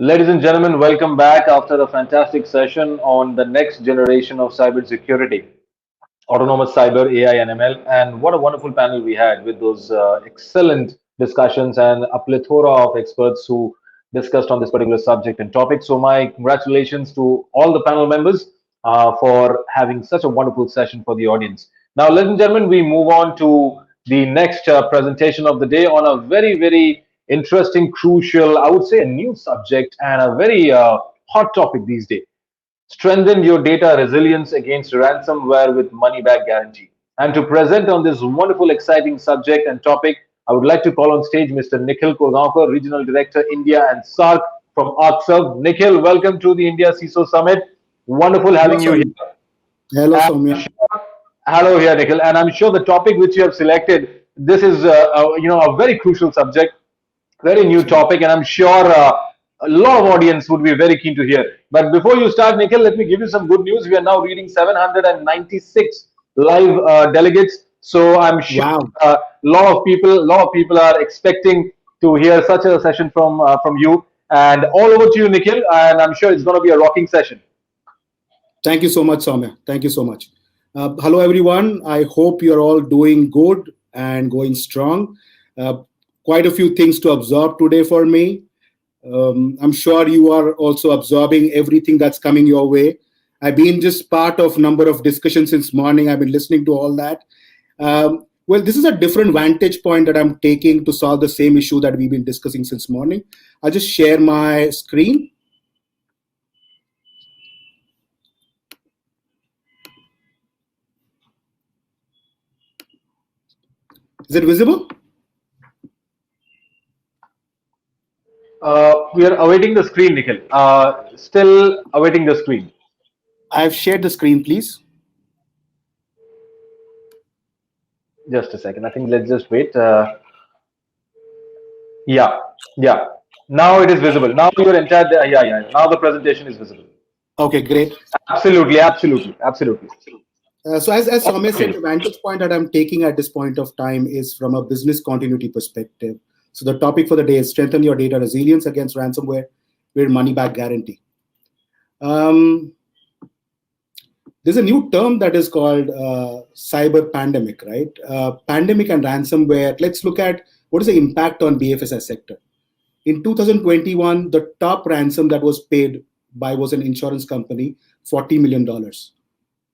Ladies and gentlemen, welcome back after a fantastic session on the next generation of cybersecurity, autonomous cyber, AI, and ML. And what a wonderful panel we had with those excellent discussions and a plethora of experts who discussed on this particular subject and topic. So, my congratulations to all the panel members for having such a wonderful session for the audience. Now, ladies and gentlemen, we move on to the next presentation of the day on a very interesting, crucial, I would say, a new subject and a very hot topic these days. Strengthen your data resilience against ransomware with money back guarantee. And to present on this wonderful, exciting subject and topic, I would like to call on stage Mr. Nikhil Kurgaonkar, Regional Director, India and SARC from Arcserve. Nikhil, welcome to the India CISO Summit. Wonderful Hello, having you here. Soumya. Hello, And Soumya. hello here, Nikhil. And I'm sure the topic which you have selected, this is a very crucial subject, very new topic, and I'm sure a lot of audience would be very keen to hear. But before you start, Nikhil, let me give you some good news. We are now reading 796 live delegates, so I'm sure Wow. a lot of people are expecting to hear such a session from you. And all over to you, Nikhil. And I'm sure it's going to be a rocking session. Thank you so much, Soumya. Thank you so much. Hello, everyone. I hope you're all doing good and going strong. Uh, Quite a few things to absorb today for me. I'm sure you are also absorbing everything that's coming your way. I've been just part of number of discussions since morning. I've been listening to all that. Well, this is a different vantage point that I'm taking to solve the same issue that we've been discussing since morning. I'll just share my screen. Is it visible? We are awaiting the screen, Nikhil. Still awaiting the screen. I've shared the screen, please. Just a second. I think let's just wait. Yeah, yeah. Now it is visible. Now your entire yeah. Now the presentation is visible. Okay, great. Absolutely. So as Soumya said, Okay. the vantage point that I'm taking at this point of time is from a business continuity perspective. So the topic for the day is strengthen your data resilience against ransomware with money back guarantee. Um, there's a new term that is called cyber pandemic, right? Pandemic and ransomware. Let's look at what is the impact on BFSI sector. In 2021, the top ransom that was paid by was an insurance company, $40 million.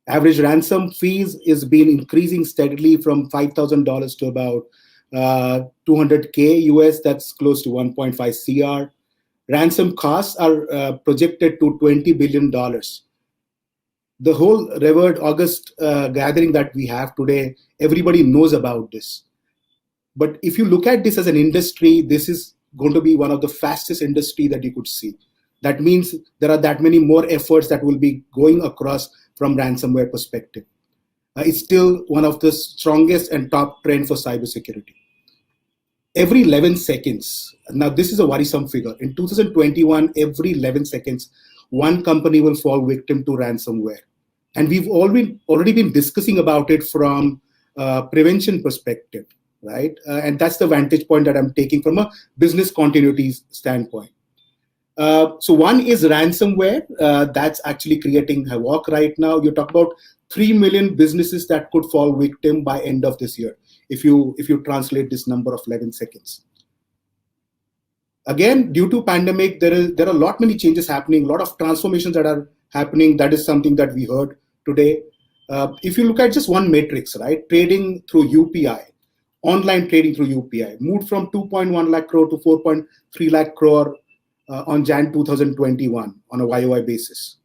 Average ransom fees is been increasing steadily from $5,000 to about 200K US. That's close to 1.5 CR. Ransom costs are projected to $20 billion. The whole revered August gathering that we have today, everybody knows about this. But if you look at this as an industry, this is going to be one of the fastest industry that you could see. That means there are that many more efforts that will be going across from ransomware perspective. It's still one of the strongest and top trend for cybersecurity. Every 11 seconds, now this is a worrisome figure. In 2021, every 11 seconds, one company will fall victim to ransomware. And we've already been discussing about it from prevention perspective, right? And that's the vantage point that I'm taking from a business continuity standpoint. So one is ransomware that's actually creating havoc right now. You talk about 3 million businesses that could fall victim by end of this year if you translate this number of 11 seconds. Again, due to pandemic, there are a lot many changes happening, a lot of transformations that are happening. That is something that we heard today. If you look at just one matrix, right, trading through UPI, online trading through UPI moved from 2.1 lakh crore to 4.3 lakh crore on Jan 2021 on a YOY basis.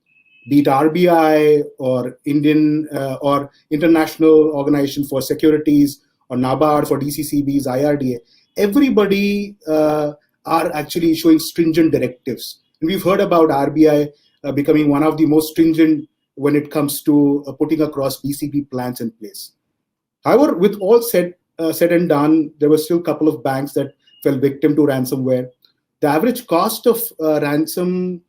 Be it RBI or Indian or International Organization for Securities or NABARD for DCCBs, IRDA, everybody are actually showing stringent directives. And we've heard about RBI becoming one of the most stringent when it comes to putting across BCP plans in place. However, with all said and done, there were still a couple of banks that fell victim to ransomware. The average cost of ransom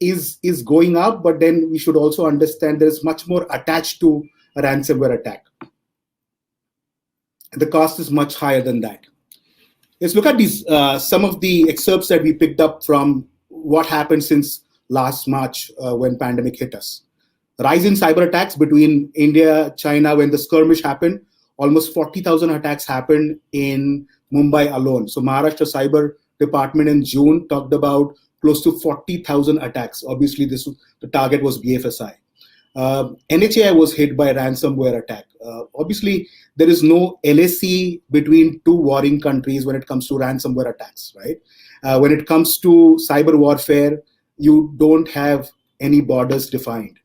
is going up, but then we should also understand there's much more attached to a ransomware attack. The cost is much higher than that. Let's look at these some of the excerpts that we picked up from what happened since last March when pandemic hit us. Rise in cyber attacks between India, China, when the skirmish happened, almost 40,000 attacks happened in Mumbai alone. So Maharashtra Cyber Department in June talked about close to 40,000 attacks. Obviously, the target was BFSI. NHAI was hit by a ransomware attack. Obviously, there is no LAC between two warring countries when it comes to ransomware attacks, right? When it comes to cyber warfare, you don't have any borders defined.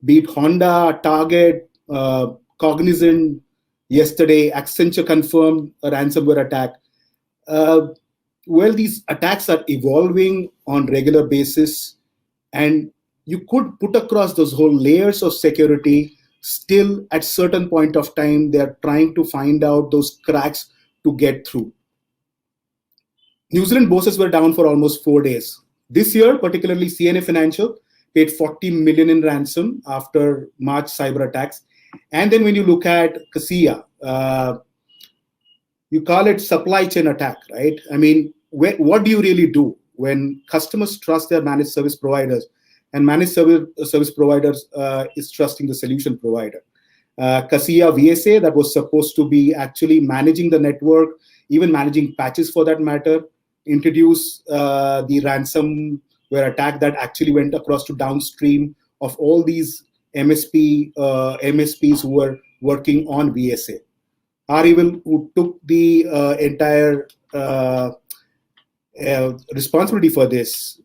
Be it Honda, Target, Cognizant, yesterday, Accenture confirmed a ransomware attack. Well, these attacks are evolving on regular basis, and you could put across those whole layers of security. Still, at certain point of time, they are trying to find out those cracks to get through. New Zealand bourses were down for almost 4 days. This year, particularly CNA Financial, paid 40 million in ransom after March cyber attacks. And then when you look at Kaseya, you call it supply chain attack, right? I mean, what do you really do when customers trust their managed service providers, and managed service providers is trusting the solution provider? Kaseya VSA, that was supposed to be actually managing the network, even managing patches for that matter, introduced the ransomware attack that actually went across to downstream of all these MSPs who were working on VSA. Arival, who took the entire responsibility for this,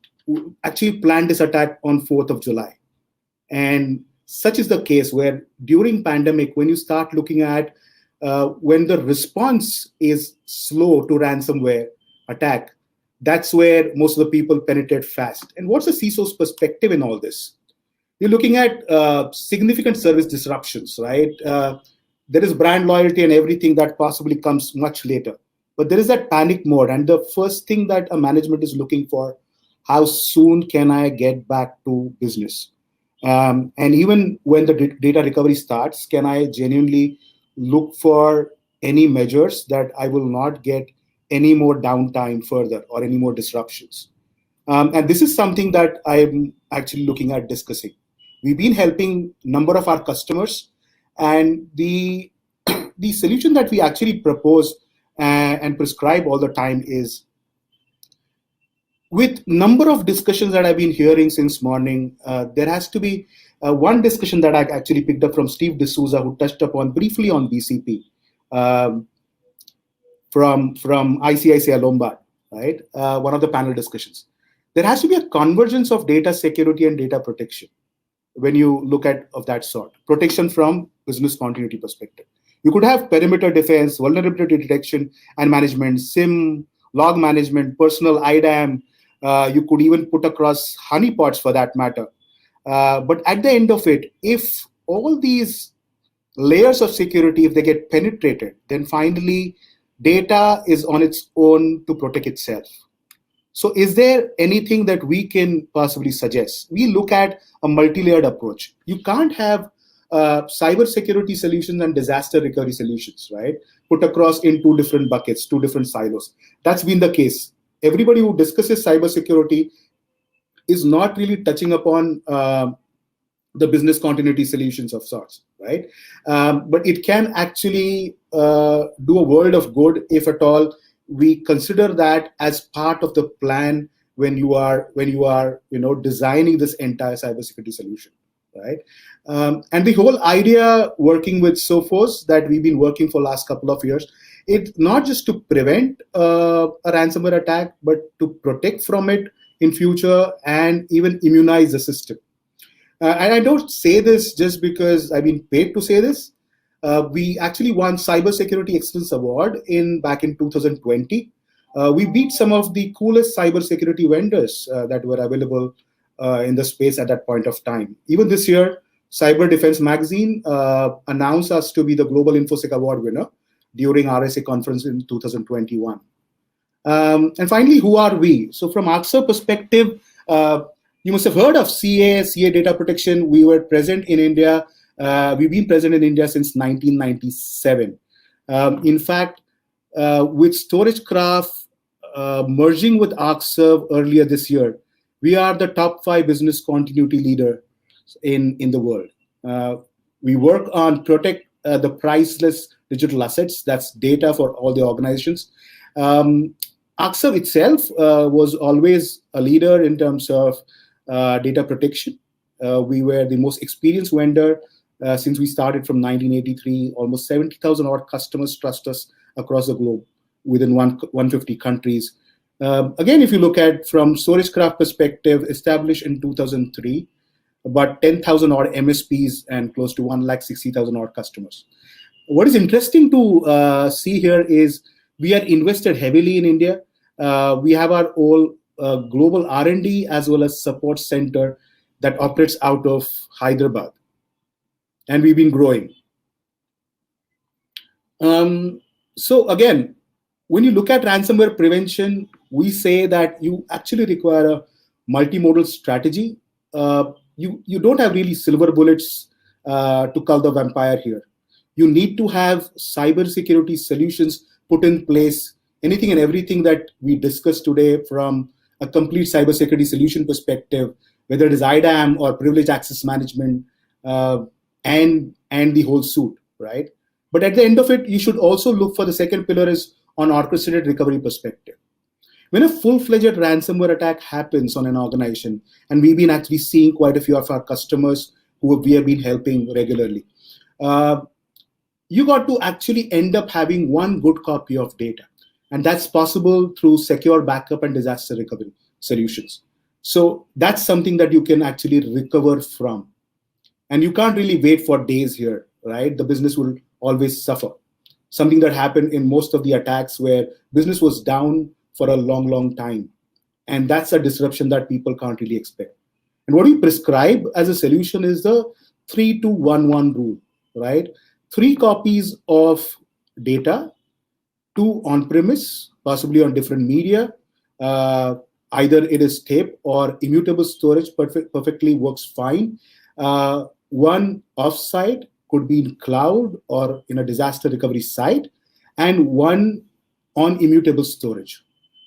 actually planned this attack on 4th of July. And such is the case where during pandemic, when you start looking at when the response is slow to ransomware attack, that's where most of the people penetrate fast. And what's the CISO's perspective in all this? You're looking at significant service disruptions, right? There is brand loyalty and everything that possibly comes much later. But there is that panic mode. And the first thing that a management is looking for, how soon can I get back to business? And even when the data recovery starts, can I genuinely look for any measures that I will not get any more downtime further or any more disruptions? And this is something that I'm actually looking at discussing. We've been helping a number of our customers, and the solution that we actually propose and prescribe all the time is, with number of discussions that I've been hearing since morning, there has to be one discussion that I actually picked up from Steve D'Souza, who touched upon briefly on BCP from ICICI Lombard, right? One of the panel discussions. There has to be a convergence of data security and data protection when you look at of that sort. Protection from business continuity perspective. You could have perimeter defense, vulnerability detection and management, SIM, log management, personal IDAM. You could even put across honeypots for that matter. But at the end of it, if all these layers of security, if they get penetrated, then finally data is on its own to protect itself. So is there anything that we can possibly suggest? We look at a multi-layered approach. You can't have cyber security solutions and disaster recovery solutions, right? Put across in two different buckets, two different silos. That's been the case. Everybody who discusses cybersecurity is not really touching upon the business continuity solutions of sorts, right? But it can actually do a world of good if at all we consider that as part of the plan when you are designing this entire cybersecurity solution, right? And the whole idea working with Sophos that we've been working for last couple of years, it's not just to prevent a ransomware attack, but to protect from it in future and even immunize the system. And I don't say this just because I've been paid to say this. We actually won Cybersecurity Excellence Award back in 2020. We beat some of the coolest cybersecurity vendors that were available in the space at that point of time. Even this year, Cyber Defense Magazine announced us to be the Global InfoSec Award winner during RSA conference in 2021. And finally, who are we? So from Arcserve perspective, you must have heard of CA data protection. We were present in India. We've been present in India since 1997. In fact, with StorageCraft merging with Arcserve earlier this year, We are the top 5 business continuity leader in the world. Uh, we work on protect the priceless digital assets. That's data for all the organizations. Um, Arcserve itself was always a leader in terms of data protection. We were the most experienced vendor since we started from 1983. Almost 70,000 odd customers trust us across the globe within 150 countries. Again, if you look at from storage craft perspective, established in 2003, about 10,000 odd MSPs and close to 160,000 odd customers. What is interesting to see here is we are invested heavily in India. We have our own global R&D as well as support center that operates out of Hyderabad, and we've been growing. So again, when you look at ransomware prevention, we say that you actually require a multimodal strategy. You don't have really silver bullets to cull the vampire here. You need to have cybersecurity solutions put in place. Anything and everything that we discussed today, from a complete cybersecurity solution perspective, whether it is IDAM or privileged access management, and the whole suite, right? But at the end of it, you should also look for the second pillar is on orchestrated recovery perspective. When a full-fledged ransomware attack happens on an organization, and we've been actually seeing quite a few of our customers who we have been helping regularly, you got to actually end up having one good copy of data. And that's possible through secure backup and disaster recovery solutions. So that's something that you can actually recover from. And you can't really wait for days here, right? The business will always suffer. Something that happened in most of the attacks where business was down for a long, long time. And that's a disruption that people can't really expect. And what we prescribe as a solution is the 3-2-1-1 rule, right? 3 copies of data, 2 on-premise, possibly on different media. Either it is tape or immutable storage perfectly works fine. 1 off-site, could be in cloud or in a disaster recovery site, and 1 on immutable storage.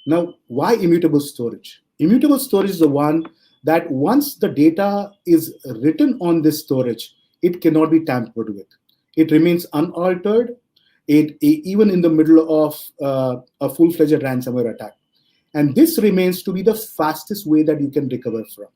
Now, why immutable storage? Immutable storage is the one that once the data is written on this storage, it cannot be tampered with. It remains unaltered, even in the middle of a full-fledged ransomware attack. And this remains to be the fastest way that you can recover from.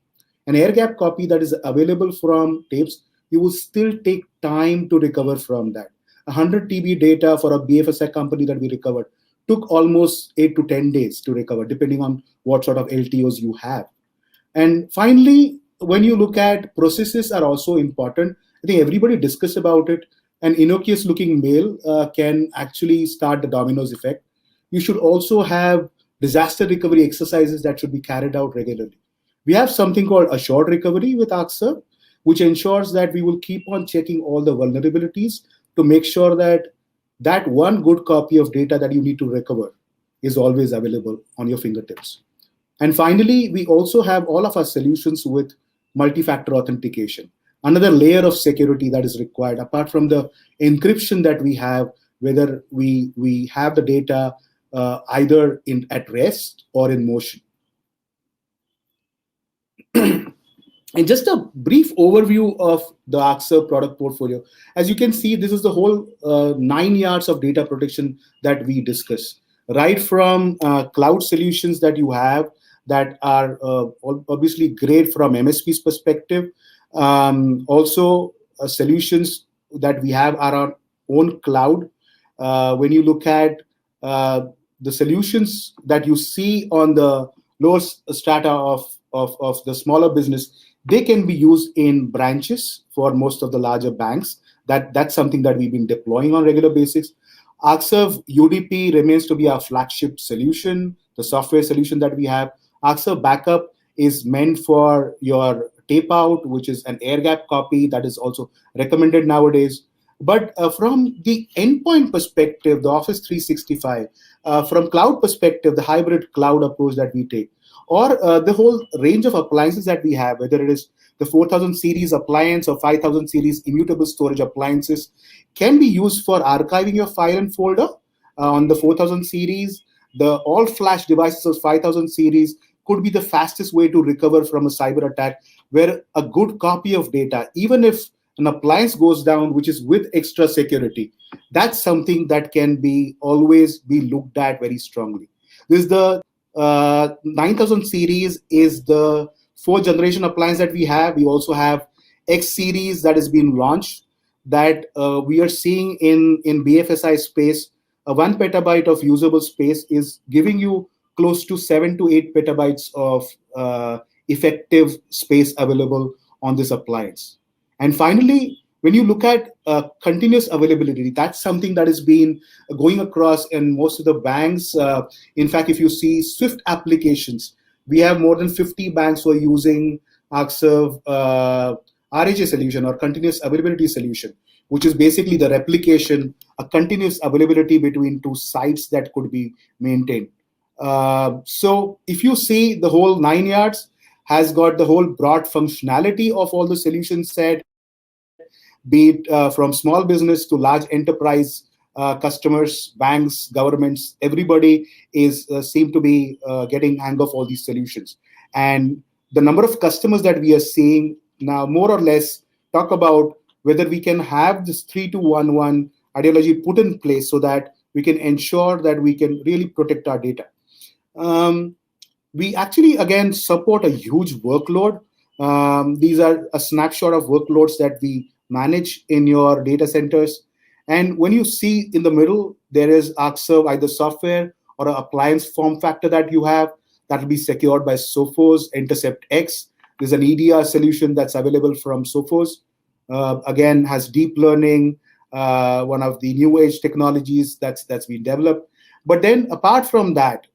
An air-gap copy that is available from tapes, you will still take time to recover from that. 100 TB data for a BFSI company that we recovered took almost 8 to 10 days to recover, depending on what sort of LTOs you have. And finally, when you look at processes are also important. I think everybody discussed about it. An innocuous looking mail can actually start the dominoes effect. You should also have disaster recovery exercises that should be carried out regularly. We have something called assured recovery with Arcserve, which ensures that we will keep on checking all the vulnerabilities to make sure that that one good copy of data that you need to recover is always available on your fingertips. And finally, we also have all of our solutions with multi-factor authentication, another layer of security that is required, apart from the encryption that we have, whether we have the data either at rest or in motion. And just a brief overview of the Arcserve product portfolio. As you can see, this is the whole 9 yards of data protection that we discuss. Right from cloud solutions that you have that are obviously great from MSP's perspective. Also, solutions that we have are our own cloud. When you look at the solutions that you see on the lower strata of the smaller business, they can be used in branches for most of the larger banks. That's something that we've been deploying on a regular basis. Arcserve UDP remains to be our flagship solution, the software solution that we have. Arcserve Backup is meant for your tape out, which is an air gap copy that is also recommended nowadays. But from the endpoint perspective, the Office 365, from cloud perspective, the hybrid cloud approach that we take, or the whole range of appliances that we have, whether it is the 4000 series appliance or 5000 series immutable storage appliances, can be used for archiving your file and folder on the 4000 series. The all flash devices of 5000 series could be the fastest way to recover from a cyber attack, where a good copy of data, even if an appliance goes down, which is with extra security, that's something that can be always be looked at very strongly. This is the 9000 series is the fourth generation appliance that we have. We also have X series that has been launched, that we are seeing in BFSI space. A 1 petabyte of usable space is giving you close to 7 to 8 petabytes of effective space available on this appliance. And finally, when you look at continuous availability, that's something that has been going across in most of the banks. In fact, if you see Swift applications, we have more than 50 banks who are using Arcserve RAJ solution, or continuous availability solution, which is basically the replication, a continuous availability between two sites that could be maintained. So if you see, the whole 9 yards has got the whole broad functionality of all the solutions set, be it from small business to large enterprise customers, banks, governments. Everybody is seem to be getting hang of all these solutions. And the number of customers that we are seeing now, more or less, talk about whether we can have this 3-2-1-1 ideology put in place so that we can ensure that we can really protect our data. We actually, again, support a huge workload. These are a snapshot of workloads that we manage in your data centers. And when you see in the middle, there is Arcserve, either software or an appliance form factor that you have that will be secured by Sophos Intercept X. There's an EDR solution that's available from Sophos. Again, has deep learning, one of the new age technologies that's been developed. But then apart from that,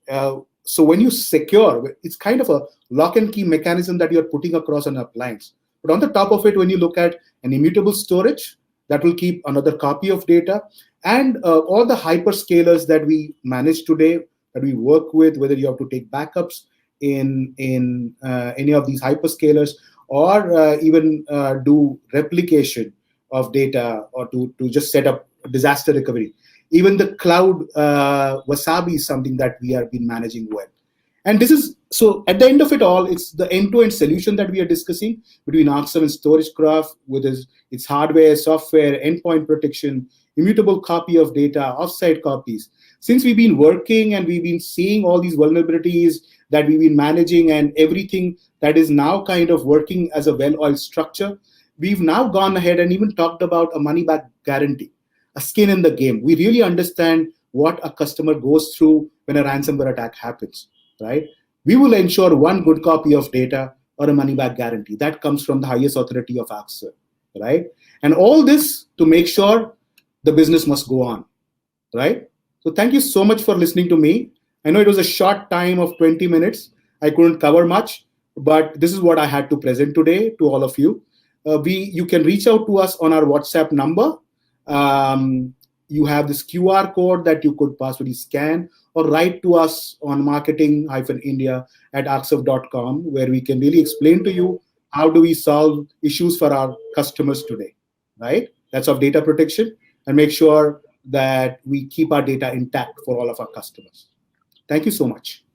so when you secure, it's kind of a lock and key mechanism that you're putting across an appliance. But on the top of it, when you look at an immutable storage, that will keep another copy of data. And all the hyperscalers that we manage today, that we work with, whether you have to take backups in any of these hyperscalers, or even do replication of data, or to just set up disaster recovery. Even the cloud Wasabi is something that we have been managing well. And this is, so at the end of it all, it's the end-to-end solution that we are discussing between Arcserve and StorageCraft, with its hardware, software, endpoint protection, immutable copy of data, offsite copies. Since we've been working and we've been seeing all these vulnerabilities that we've been managing, and everything that is now kind of working as a well-oiled structure, we've now gone ahead and even talked about a money-back guarantee, a skin in the game. We really understand what a customer goes through when a ransomware attack happens, right? We will ensure one good copy of data or a money-back guarantee. That comes from the highest authority of Arcserve, right? And all this to make sure the business must go on, right? So thank you so much for listening to me. I know it was a short time of 20 minutes. I couldn't cover much, but this is what I had to present today to all of you. You can reach out to us on our WhatsApp number. You have this QR code that you could possibly scan, or write to us on marketing-india@arcserve.com, where we can really explain to you how do we solve issues for our customers today, right? That's of data protection, and make sure that we keep our data intact for all of our customers. Thank you so much.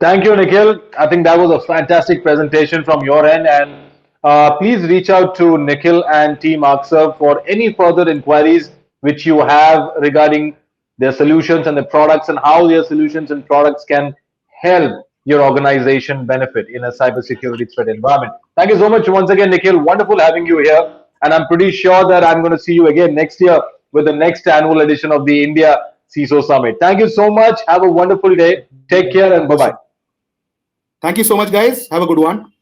Thank you, Nikhil. I think that was a fantastic presentation from your end. And please reach out to Nikhil and Team Arcserve for any further inquiries which you have regarding their solutions and the products, and how their solutions and products can help your organization benefit in a cybersecurity threat environment. Thank you so much once again, Nikhil. Wonderful having you here. And I'm pretty sure that I'm going to see you again next year with the next annual edition of the India CISO Summit. Thank you so much. Have a wonderful day. Take care and bye bye. Thank you so much, guys. Have a good one.